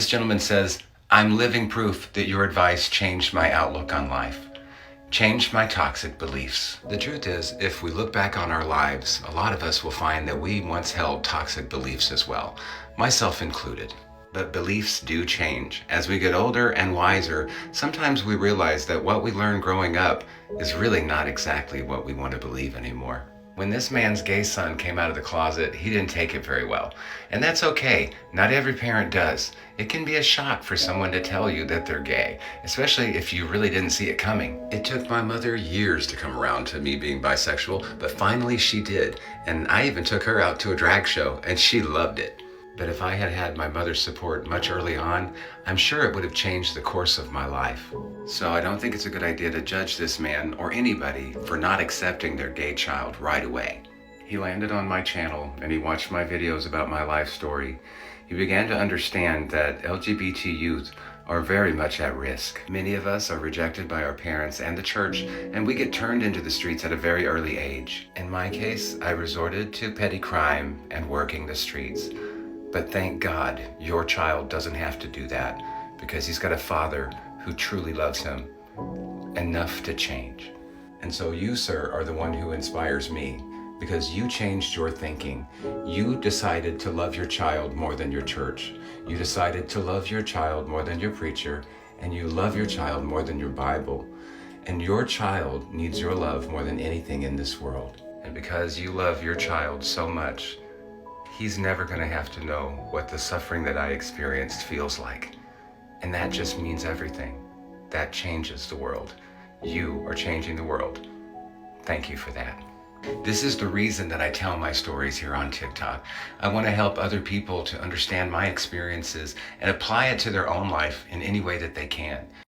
This gentleman says, "I'm living proof that your advice changed my outlook on life, changed my toxic beliefs." The truth is, if we look back on our lives, a lot of us will find that we once held toxic beliefs as well, myself included. But beliefs do change. As we get older and wiser, sometimes we realize that what we learned growing up is really not exactly what we want to believe anymore. When this man's gay son came out of the closet, he didn't take it very well. And that's okay. Not every parent does. It can be a shock for someone to tell you that they're gay, especially if you really didn't see it coming. It took my mother years to come around to me being bisexual, but finally she did. And I even took her out to a drag show, and she loved it. But if I had had my mother's support much early on, I'm sure it would have changed the course of my life. So I don't think it's a good idea to judge this man or anybody for not accepting their gay child right away. He landed on my channel and he watched my videos about my life story. He began to understand that LGBT youth are very much at risk. Many of us are rejected by our parents and the church, and we get turned into the streets at a very early age. In my case, I resorted to petty crime and working the streets. But thank God your child doesn't have to do that, because he's got a father who truly loves him enough to change. And so you, sir, are the one who inspires me, because you changed your thinking. You decided to love your child more than your church. You decided to love your child more than your preacher, and you love your child more than your Bible. And your child needs your love more than anything in this world. And because you love your child so much, he's never going to have to know what the suffering that I experienced feels like. And that just means everything. That changes the world. You are changing the world. Thank you for that. This is the reason that I tell my stories here on TikTok. I want to help other people to understand my experiences and apply it to their own life in any way that they can.